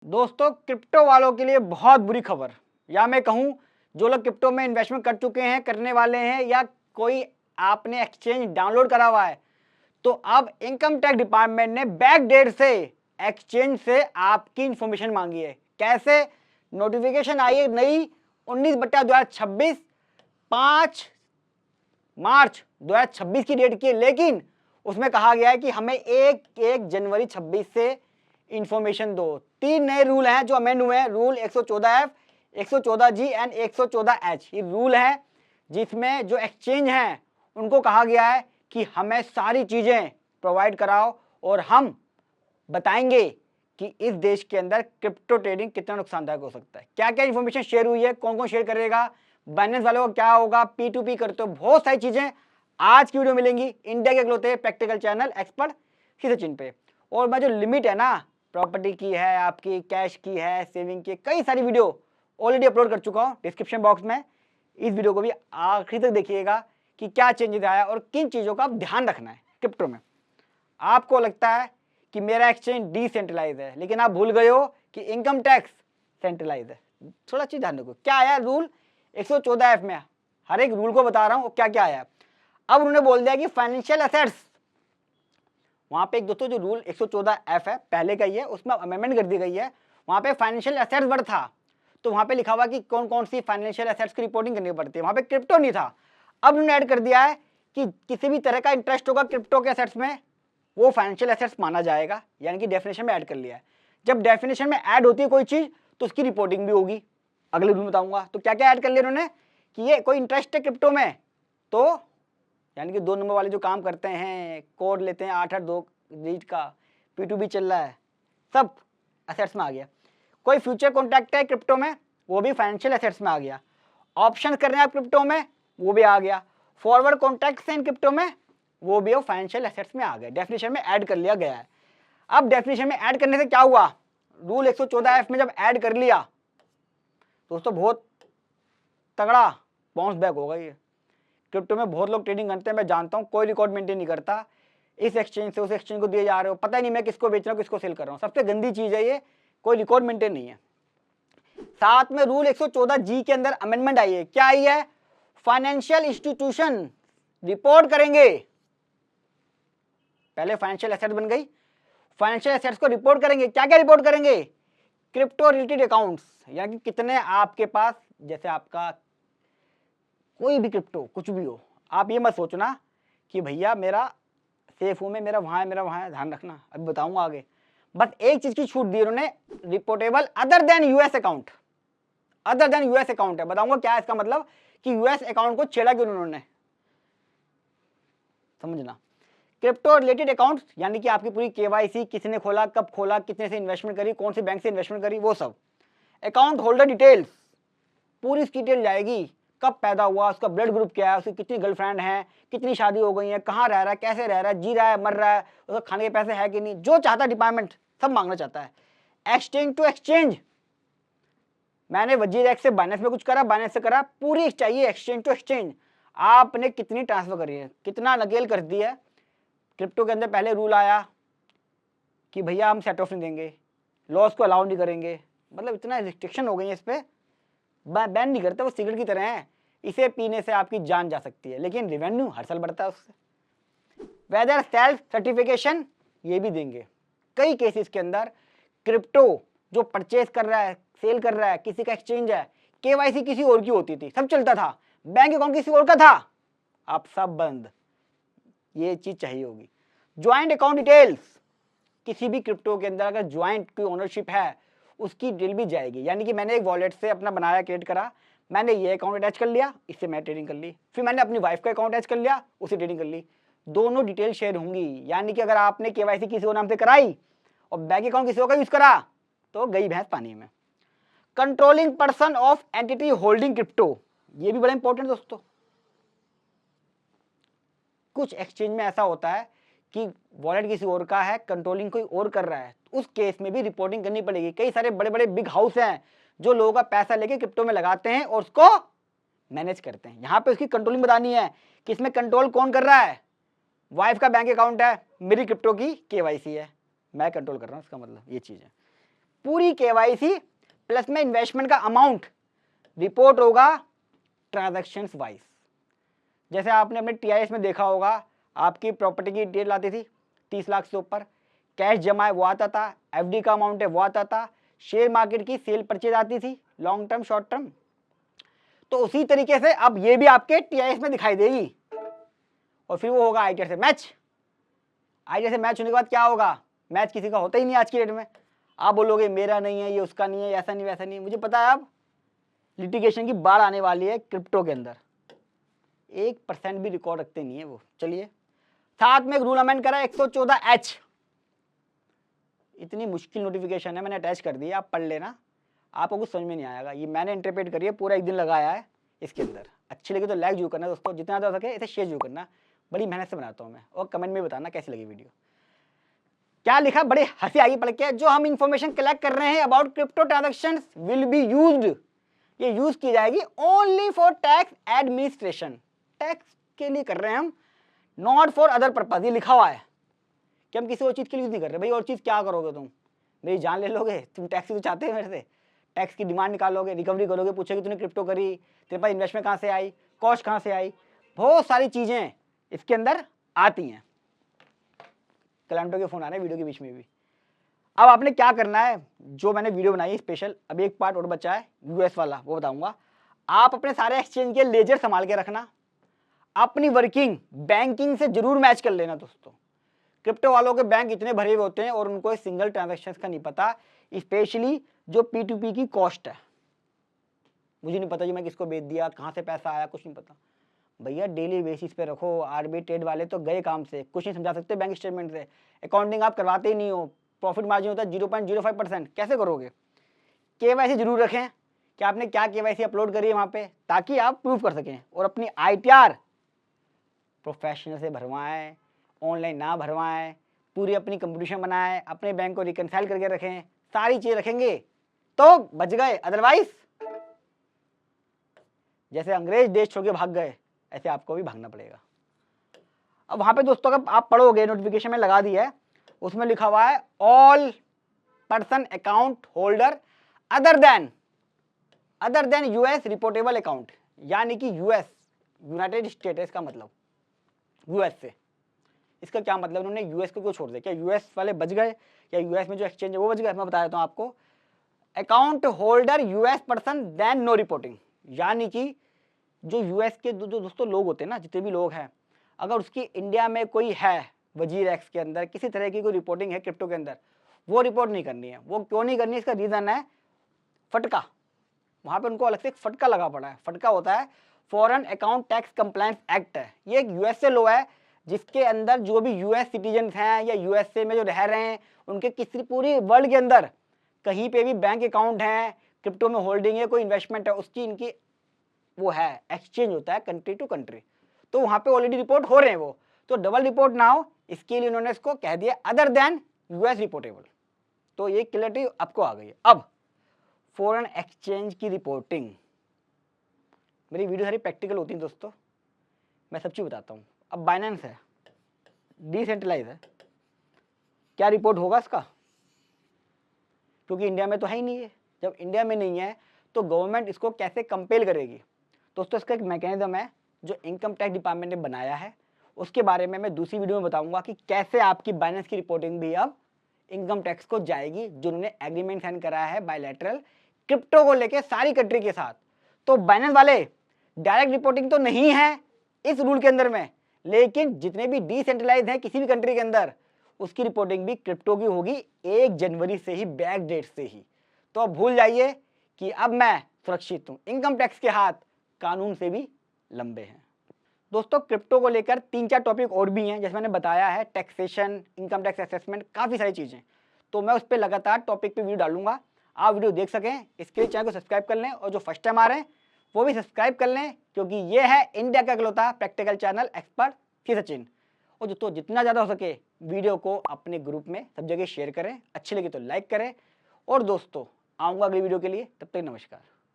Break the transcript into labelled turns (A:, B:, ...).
A: दोस्तों, क्रिप्टो वालों के लिए बहुत बुरी खबर, या मैं कहूं जो लोग क्रिप्टो में इन्वेस्टमेंट कर चुके हैं, करने वाले हैं, या कोई आपने एक्सचेंज डाउनलोड करा हुआ है, तो अब इनकम टैक्स डिपार्टमेंट ने बैक डेट से एक्सचेंज से आपकी इंफॉर्मेशन मांगी है। कैसे? नोटिफिकेशन आई है नई 19/2026 5 मार्च 2026 की डेट की है, लेकिन उसमें कहा गया है कि हमें 1 जनवरी 26 से इंफॉर्मेशन दो। 3 नए रूल हैं जो अमेंड हुए हैं। Rule 114F, 114G and 114H ये रूल है, जिसमें जो एक्सचेंज हैं उनको कहा गया है कि हमें सारी चीजें प्रोवाइड कराओ और हम बताएंगे कि इस देश के अंदर क्रिप्टो ट्रेडिंग कितना नुकसानदायक हो सकता है। क्या क्या इंफॉर्मेशन शेयर हुई है, कौन कौन शेयर करेगा, बाइनेंस वालों को क्या होगा, P2P करते हो, बहुत सारी चीजें आज की वीडियो मिलेंगी। इंडिया के इकलौते प्रैक्टिकल चैनल एक्सपर्ट सी सचिन पे। और मैं जो लिमिट है ना, प्रॉपर्टी की है, आपकी कैश की है, सेविंग की, कई सारी वीडियो ऑलरेडी अपलोड कर चुका हूँ डिस्क्रिप्शन बॉक्स में। इस वीडियो को भी आखिर तक देखिएगा कि क्या चेंजेस आया और किन चीज़ों का आप ध्यान रखना है क्रिप्टो में। आपको लगता है कि मेरा एक्सचेंज डिसेंट्रलाइज है, लेकिन आप भूल गए हो कि इनकम टैक्स सेंट्रलाइज है। थोड़ा चीज ध्यान रखो। क्या आया रूल 114F में, हर एक रूल को बता रहा हूँ क्या क्या आया। अब उन्होंने बोल दिया कि फाइनेंशियल एसेट्स, वहां पे एक दोस्तों जो रूल 114F है पहले का ही है, उसमें अमेंडमेंट कर दी गई है। वहां पे फाइनेंशियल एसेट्स वर्ड था, तो वहां पे लिखा हुआ कि कौन कौन सी फाइनेंशियल एसेट्स की रिपोर्टिंग करनी पड़ती है, वहां पे क्रिप्टो नहीं था। अब उन्होंने ऐड कर दिया है कि किसी भी तरह का इंटरेस्ट होगा क्रिप्टो के एसेट्स में, वो फाइनेंशियल एसेट्स माना जाएगा, यानी कि डेफिनेशन में ऐड कर लिया है। जब डेफिनेशन में ऐड होती है कोई चीज तो उसकी रिपोर्टिंग भी होगी, अगले दिन बताऊंगा। तो क्या क्या ऐड कर लिया उन्होंने कि ये कोई इंटरेस्ट है क्रिप्टो में, तो यानी कि 2 नंबर वाले जो काम करते हैं, कोड लेते हैं 882 डिजिट का, P2P चल रहा है, सब एसेट्स में आ गया। कोई फ्यूचर कॉन्ट्रैक्ट है क्रिप्टो में, वो भी फाइनेंशियल एसेट्स में आ गया। ऑप्शन कर रहे हैं आप क्रिप्टो में, वो भी आ गया। फॉरवर्ड कॉन्ट्रैक्ट्स हैं क्रिप्टो में, वो भी फाइनेंशियल एसेट्स में आ गए, डेफिनेशन में ऐड कर लिया गया है। अब डेफिनेशन में ऐड करने से क्या हुआ, रूल 114F में जब ऐड कर लिया दोस्तों बहुत तगड़ा बाउंस बैक होगा। ये क्रिप्टो में बहुत लोग ट्रेडिंग करते हैं, मैं जानता हूं, कोई रिकॉर्ड मेंटेन नहीं करता, इस एक्सचेंज से उस एक्सचेंज को दिए जा रहे हो, पता ही नहीं मैं किसको बेच रहा हूं किसको सेल कर रहा हूं। सबसे गंदी चीज है ये, कोई रिकॉर्ड मेंटेन नहीं है। साथ में रूल 114G के अंदर अमेंडमेंट आई है। क्या आई है? फाइनेंशियल इंस्टीट्यूशन रिपोर्ट करेंगे, पहले फाइनेंशियल एसेट बन गई, फाइनेंशियल एसेट्स को रिपोर्ट करेंगे। क्या क्या रिपोर्ट करेंगे? क्रिप्टो रिलेटेड अकाउंट्स, यानी कि कितने आपके पास, जैसे आपका कोई भी क्रिप्टो कुछ भी हो, आप ये मत सोचना कि भैया मेरा सेफ हूं, में मेरा वहां है, मेरा वहां है, ध्यान रखना, अभी बताऊंगा आगे। बस एक चीज की छूट दी उन्होंने, reportable other than US account. Other than US account है, बताऊंगा क्या है इसका मतलब, कि यूएस अकाउंट को छेड़ा क्यों उन्होंने, समझना। क्रिप्टो रिलेटेड अकाउंट्स, यानी कि आपकी पूरी केवाईसी, किसने खोला, कब खोला, कितने से इन्वेस्टमेंट करी, कौन सी बैंक से इन्वेस्टमेंट करी, वो सब। अकाउंट होल्डर डिटेल्स, पूरी डिटेल जाएगी, कब पैदा हुआ, उसका ब्लड ग्रुप क्या है, उसकी कितनी गर्लफ्रेंड है, कितनी शादी हो गई है, कहाँ रह रहा है, कैसे रह रहा है, जी रहा है, मर रहा है, उसका खाने के पैसे है कि नहीं, जो चाहता डिपार्टमेंट सब मांगना चाहता है। एक्सचेंज टू एक्सचेंज, मैंने वजीर एक्स से बाइनेंस में कुछ करा, बाइनेंस से करा, पूरी चाहिए एक्सचेंज टू एक्सचेंज। आपने कितनी ट्रांसफर करी है, कितना नकेल कर दी है। क्रिप्टो के अंदर पहले रूल आया कि भैया हम सेट ऑफ नहीं देंगे, लॉस को अलाउ नहीं करेंगे, मतलब इतना रिस्ट्रिक्शन हो गई है इस पर, बैन नहीं करते, वो सिगरेट की तरह है, इसे पीने से आपकी जान जा सकती है, लेकिन रेवेन्यू हर साल बढ़ता है उससे। वेदर सेल्फ सर्टिफिकेशन, ये भी देंगे। कई केसेस के अंदर क्रिप्टो जो परचेज कर रहा है, सेल कर रहा है, किसी का एक्सचेंज है, केवाईसी किसी और की होती थी, सब चलता था, बैंक अकाउंट किसी और का था, अब सब बंद। ये चीज चाहिए होगी। ज्वाइंट अकाउंट डिटेल्स, किसी भी क्रिप्टो के अंदर अगर ज्वाइंट की ओनरशिप है उसकी डिटेल भी जाएगी, यानी कि मैंने एक वॉलेट से अपना बनाया, क्रिएट करा, मैंने ये अकाउंट अटैच कर लिया, इससे मैं ट्रेडिंग कर ली, फिर मैंने अपनी वाइफ का अकाउंट अटैच कर लिया, उसे ट्रेडिंग कर ली, दोनों डिटेल शेयर होंगी। यानी कि अगर आपने केवाईसी किसी और नाम से कराई और बैंक अकाउंट किसी और का यूज करा तो गई भैंस पानी में। Controlling person of entity holding crypto, ये भी बड़ा इंपॉर्टेंट दोस्तों। कुछ एक्सचेंज में ऐसा होता है कि वॉलेट किसी और का है, कंट्रोलिंग कोई और कर रहा है, उस केस में भी रिपोर्टिंग करनी पड़ेगी। कई सारे बड़े बड़े बिग हाउस हैं जो लोगों का पैसा लेके क्रिप्टो में लगाते हैं और उसको मैनेज करते हैं। यहां पे उसकी कंट्रोलिंग बतानी है कि इसमें कंट्रोल कौन कर रहा है। वाइफ का बैंक अकाउंट है, मेरी क्रिप्टो की केवाईसी है, मैं कंट्रोल कर रहा हूं, इसका मतलब ये चीज है। पूरी केवाईसी प्लस में इन्वेस्टमेंट का अमाउंट रिपोर्ट होगा ट्रांजैक्शंस वाइज। जैसे आपने अपने टीआईएस में देखा होगा, आपकी प्रॉपर्टी की डिटेल आती थी 30 लाख से ऊपर, कैश जमा है वो आता था, एफडी का अमाउंट है वो आता था, शेयर मार्केट की सेल परचेज आती थी, लॉन्ग टर्म शॉर्ट टर्म। तो उसी तरीके से अब ये भी आपके टीआईएस में दिखाई देगी और फिर वो होगा आईटीआर से मैच। आईटीआर से मैच होने के बाद क्या होगा, मैच किसी का होता ही नहीं आज की डेट में। आप बोलोगे मेरा नहीं है, ये उसका नहीं है, ऐसा नहीं वैसा नहीं, मुझे पता है अब लिटिगेशन की बाढ़ आने वाली है क्रिप्टो के अंदर, 1% भी रिकॉर्ड रखते नहीं है वो। चलिए, साथ में एक रूल अमेंड करा 114H, इतनी मुश्किल नोटिफिकेशन है, मैंने अटैच कर दी, आप पढ़ लेना, आपको कुछ समझ में नहीं आएगा। ये मैंने इंटरप्रेट करी है, पूरा एक दिन लगाया है इसके अंदर। अच्छी लगी तो लाइक जरूर करना दोस्तों, जितना ज़्यादा हो सके इसे शेयर जरूर करना, बड़ी मेहनत से बनाता हूँ मैं, और कमेंट में बताना कैसी लगी वीडियो। क्या लिखा, बड़े हंसी आई पढ़ के, जो हम इंफॉर्मेशन कलेक्ट कर रहे हैं about crypto transactions will be used, ये यूज की जाएगी only for tax administration, tax के लिए कर रहे हैं हम, नॉट फॉर अदर पर्पज। ये लिखा हुआ है कि हम किसी और चीज के लिए यूज नहीं कर रहे। भाई और चीज क्या करोगे तुम, मेरी जान ले लोगे? तुम टैक्स तो चाहते हो मेरे से, टैक्स की डिमांड निकालोगे, रिकवरी करोगे, पूछोगे तूने क्रिप्टो करी, तेरे पास इन्वेस्टमेंट कहाँ से आई, कॉस्ट कहाँ से आई, बहुत सारी चीजें इसके अंदर आती हैं। क्लाइंटों के फोन आ रहे हैं वीडियो के बीच में भी। अब आपने क्या करना है, जो मैंने वीडियो बनाई है स्पेशल, अब एक पार्ट और बचा है यूएस वाला, वो बताऊंगा। आप अपने सारे एक्सचेंज के लेजर संभाल के रखना, अपनी वर्किंग बैंकिंग से जरूर मैच कर लेना दोस्तों। क्रिप्टो वालों के बैंक इतने भरे हुए होते हैं और उनको सिंगल ट्रांजैक्शन का नहीं पता, स्पेशली जो P2P की कॉस्ट है। मुझे नहीं पता जी मैं किसको बेच दिया, कहाँ से पैसा आया, कुछ नहीं पता। भैया डेली बेसिस पे रखो, आरबीआई ट्रेड वाले तो गए काम से, कुछ नहीं समझा सकते बैंक स्टेटमेंट से, अकाउंटिंग आप करवाते ही नहीं हो, प्रॉफिट मार्जिन होता है 0.05%, कैसे करोगे? केवाईसी जरूर रखें कि आपने क्या केवाईसी अपलोड करी है वहाँ पे, ताकि आप प्रूफ कर सकें, और अपनी आईटीआर प्रोफेशनल से भरवाएं, ऑनलाइन ना भरवाएं, पूरी अपनी कंपटीशन बनाएं, अपने बैंक को रिकनसाइल करके रखें, सारी चीज़ें रखेंगे तो बच गए, अदरवाइज जैसे अंग्रेज देश छोड़ के भाग गए ऐसे आपको भी भागना पड़ेगा। अब वहां पे दोस्तों अगर आप पढ़ोगे, नोटिफिकेशन में लगा दी है, उसमें लिखा हुआ है all person account holder other than US reportable account, यानी कि यूएस यूनाइटेड स्टेट्स का मतलब यूएस से। इसका क्या मतलब, उन्होंने यूएस को क्यों छोड़ दिया? क्या यूएस वाले बच गए या यूएस में जो एक्सचेंज है वो बच गए? मैं बता देता हूं आपको, account holder US person then no reporting, यानी कि जो यूएस के जो दोस्तों लोग होते हैं ना, जितने भी लोग हैं, अगर उसकी इंडिया में कोई है वजीर एक्स के अंदर किसी तरह की कोई रिपोर्टिंग है क्रिप्टो के अंदर, वो रिपोर्ट नहीं करनी है। वो क्यों नहीं करनी है? इसका रीजन है फटका। वहां पे उनको अलग से एक फटका लगा पड़ा है। फटका होता है foreign account tax compliance act है, ये एक यूएसए लॉ है, जिसके अंदर जो भी यूएस सिटीजन हैं या यूएसए में जो रह रहे हैं, उनके किसी पूरी वर्ल्ड के अंदर कहीं पे भी बैंक अकाउंट है, क्रिप्टो में होल्डिंग है, कोई इन्वेस्टमेंट है, उसकी इनकी वो है, एक्सचेंज होता है कंट्री टू कंट्री, तो वहां पे ऑलरेडी रिपोर्ट हो रहे हैं वो, तो डबल रिपोर्ट ना हो इसके लिए उन्होंने इसको कह दिया अदर देन यूएस रिपोर्टेबल। तो ये क्लैरिटी आपको आ गई है। अब फॉरेन एक्सचेंज की रिपोर्टिंग, मेरी वीडियो सारी प्रैक्टिकल होती है दोस्तों, मैं सब चीज बताता हूँ। अब बाइनेंस है, डिसेंट्रलाइज है, क्या रिपोर्ट होगा इसका? क्योंकि इंडिया में तो है ही नहीं है। जब इंडिया में नहीं है तो गवर्नमेंट इसको कैसे कंपेल करेगी? दोस्तों इसका एक मैकेनिज्म है जो इनकम टैक्स डिपार्टमेंट ने बनाया है, उसके बारे में मैं दूसरी वीडियो में बताऊंगा कि कैसे आपकी बाइनेंस की रिपोर्टिंग भी अब इनकम टैक्स को जाएगी, जो उन्होंने एग्रीमेंट साइन कराया है बायलैटरल क्रिप्टो को लेके सारी कंट्री के साथ। तो बाइनेंस वाले डायरेक्ट रिपोर्टिंग तो नहीं है इस रूल के अंदर में, लेकिन जितने भी डिसेंट्रलाइज हैं किसी भी कंट्री के अंदर, उसकी रिपोर्टिंग भी क्रिप्टो की होगी 1 जनवरी से ही, बैक डेट से ही। तो अब भूल जाइए कि अब मैं सुरक्षित हूं, इनकम टैक्स के हाथ कानून से भी लंबे हैं। दोस्तों क्रिप्टो को लेकर 3-4 टॉपिक और भी हैं, जैसे मैंने बताया है टैक्सेशन, इनकम टैक्स असेसमेंट, काफ़ी सारी चीज़ें, तो मैं उस पर लगातार टॉपिक पे वीडियो डालूंगा, आप वीडियो देख सकें। इसके लिए चैनल को सब्सक्राइब कर लें, और जो फर्स्ट टाइम आ रहे हैं वो भी सब्सक्राइब कर लें, क्योंकि ये है इंडिया का इकलौता प्रैक्टिकल चैनल एक्सपर्ट सी सचिन। और दोस्तों जितना ज़्यादा हो सके वीडियो को अपने ग्रुप में सब जगह शेयर करें, अच्छी लगी तो लाइक करें, और दोस्तों आऊँगा अगली वीडियो के लिए, तब तक नमस्कार।